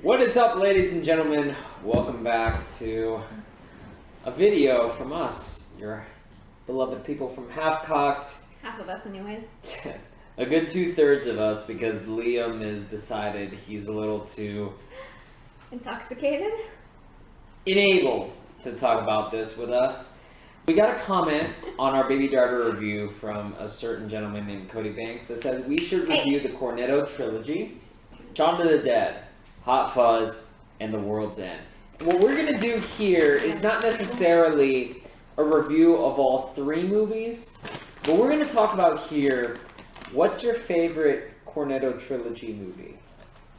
What is up, ladies and gentlemen? Welcome back to a video from us, your beloved people from HalfKocked. Half of us anyways. A good 2/3 of us, because Liam has decided he's a little too Intoxicated? unable to talk about this with us. We got a comment on our Baby Driver review from a certain gentleman named Cody Banks that says we should review the Cornetto Trilogy, Shaun of the Dead, Hot Fuzz, and The World's End. What we're going to do here is not necessarily a review of all three movies, but we're going to talk about here, what's your favorite Cornetto Trilogy movie?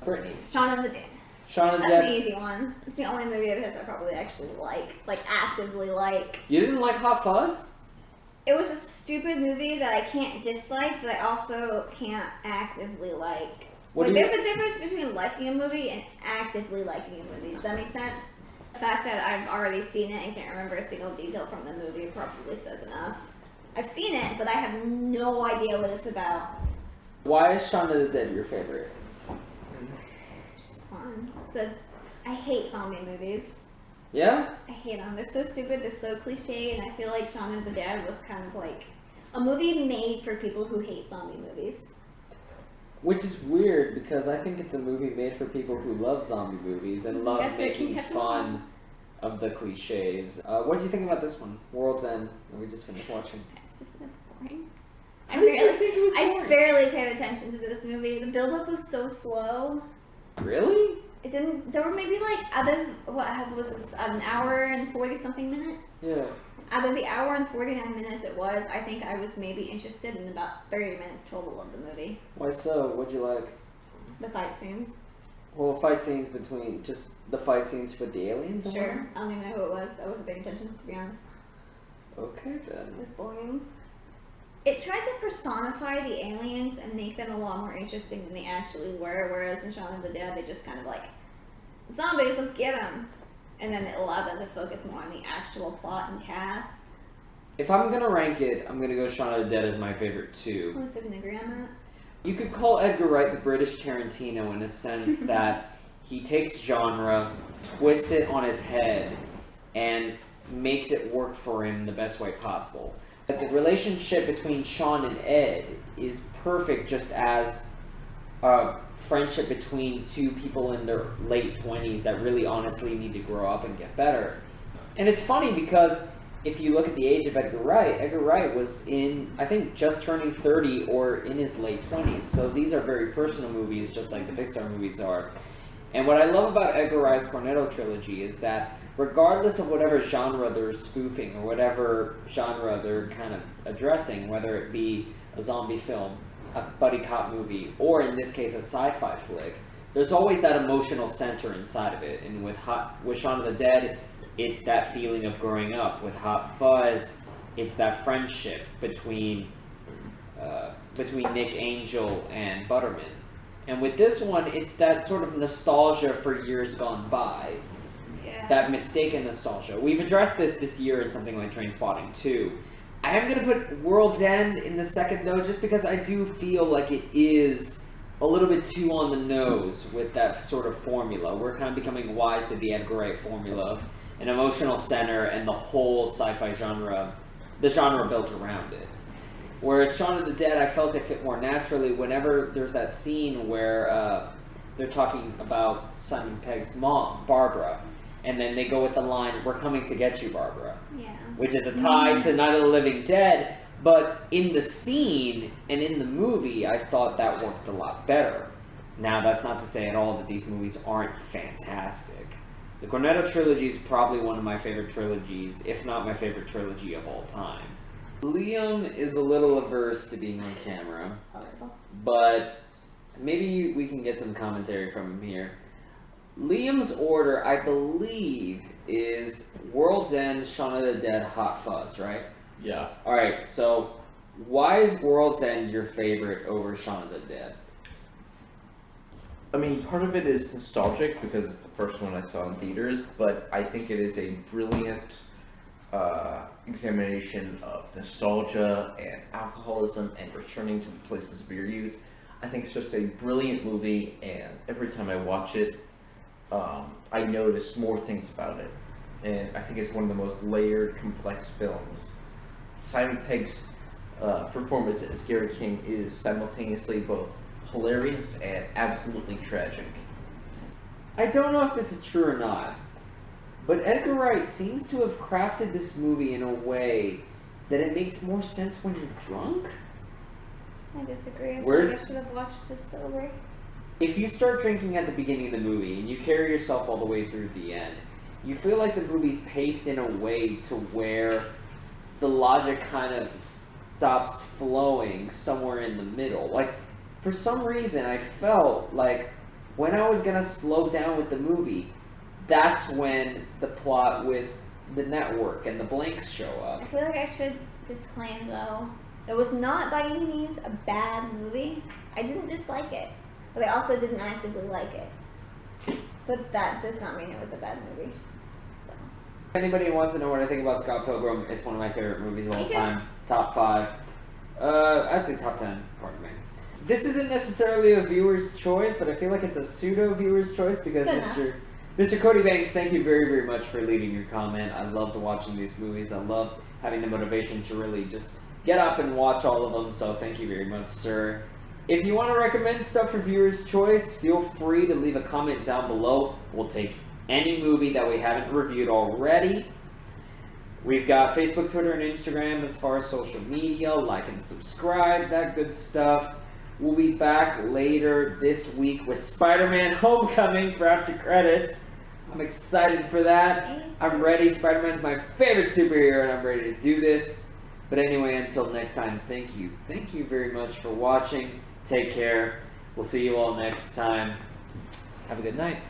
Brittany. Shaun of the Dead. Shaun of the That's Dead. an easy one. It's the only movie of his I probably actually like actively like. You didn't like Hot Fuzz? It was a stupid movie that I can't dislike, but I also can't actively like. There's a difference between liking a movie and actively liking a movie. Does that make sense? The fact that I've already seen it and can't remember a single detail from the movie probably says enough. I've seen it, but I have no idea what it's about. Why is Shaun of the Dead your favorite? It's just fun. So, I hate zombie movies. Yeah? I hate them. They're so stupid, they're so cliche, and I feel like Shaun of the Dead was kind of like a movie made for people who hate zombie movies. Which is weird, because I think it's a movie made for people who love zombie movies and love making fun of the cliches. What do you think about this one? World's End, that we just finished watching. It's boring. How did you think it was boring? I barely paid attention to this movie. The build-up was so slow. Really? It didn't. There were maybe like what was this? An hour and 40-something minutes. Yeah. Out of the hour and 49 minutes it was, I think I was maybe interested in about 30 minutes total of the movie. Why so? What'd you like? The fight scenes. Well, fight scenes between, just the fight scenes with the aliens? Sure. I don't even know who it was. I wasn't paying attention, to be honest. Okay then. It was boring. It tried to personify the aliens and make them a lot more interesting than they actually were, whereas in Shaun of the Dead, they just kind of like, zombies, let's get them. And then it allowed them to focus more on the actual plot and cast. If I'm gonna rank it, I'm gonna go Shaun of the Dead as my favorite too. Unless we can agree on that. You could call Edgar Wright the British Tarantino in a sense that he takes genre, twists it on his head, and makes it work for him the best way possible. But the relationship between Shaun and Ed is perfect, just as a friendship between two people in their late 20s that really honestly need to grow up and get better. And it's funny because if you look at the age of Edgar Wright was in, I think, just turning 30 or in his late 20s. So these are very personal movies, just like the Pixar movies are. And what I love about Edgar Wright's Cornetto Trilogy is that regardless of whatever genre they're spoofing or whatever genre they're kind of addressing, whether it be a zombie film, a buddy cop movie, or in this case a sci-fi flick, there's always that emotional center inside of it. And with Shaun of the Dead, it's that feeling of growing up. With Hot Fuzz, it's that friendship between Nick Angel and Butterman. And with this one, it's that sort of nostalgia for years gone by. Yeah. That mistaken nostalgia. We've addressed this year in something like Trainspotting 2. I am going to put World's End in the second, though, just because I do feel like it is a little bit too on the nose with that sort of formula. We're kind of becoming wise to the Edgar Wright formula of an emotional center and the whole sci-fi genre, the genre built around it. Whereas Shaun of the Dead, I felt it fit more naturally whenever there's that scene where they're talking about Simon Pegg's mom, Barbara, and then they go with the line, "We're coming to get you, Barbara." Yeah. Which is a tie to Night of the Living Dead, but in the scene and in the movie, I thought that worked a lot better. Now, that's not to say at all that these movies aren't fantastic. The Cornetto Trilogy is probably one of my favorite trilogies, if not my favorite trilogy of all time. Liam is a little averse to being on camera, but maybe we can get some commentary from him here. Liam's order, I believe, is World's End, Shaun of the Dead, Hot Fuzz, right? Yeah. Alright, so why is World's End your favorite over Shaun of the Dead? I mean, part of it is nostalgic because it's the first one I saw in theaters, but I think it is a brilliant examination of nostalgia and alcoholism and returning to the places of your youth. I think it's just a brilliant movie, and every time I watch it, I noticed more things about it. And I think it's one of the most layered, complex films. Simon Pegg's performance as Gary King is simultaneously both hilarious and absolutely tragic. I don't know if this is true or not, but Edgar Wright seems to have crafted this movie in a way that it makes more sense when you're drunk. I disagree. I Where- think I should have watched this sober. If you start drinking at the beginning of the movie and you carry yourself all the way through the end, you feel like the movie's paced in a way to where the logic kind of stops flowing somewhere in the middle. Like, for some reason, I felt like when I was gonna slow down with the movie, that's when the plot with the network and the blanks show up. I feel like I should disclaim though, it was not by any means a bad movie. I didn't dislike it, but I also didn't actively like it. But that does not mean it was a bad movie. So. If anybody wants to know what I think about Scott Pilgrim, it's one of my favorite movies of all Me too. time. Top 5. Actually top 10, pardon me. This isn't necessarily a viewer's choice, but I feel like it's a pseudo viewer's choice because Good enough. Mr. Cody Banks, thank you very, very much for leaving your comment. I loved watching these movies. I love having the motivation to really just get up and watch all of them, so thank you very much, sir. If you want to recommend stuff for viewer's choice, feel free to leave a comment down below. We'll take any movie that we haven't reviewed already. We've got Facebook, Twitter, and Instagram as far as social media. Like and subscribe, that good stuff. We'll be back later this week with Spider-Man Homecoming for after credits. I'm excited for that. I'm ready. Spider-Man's my favorite superhero, and I'm ready to do this. But anyway, until next time, thank you. Thank you very much for watching. Take care. We'll see you all next time. Have a good night.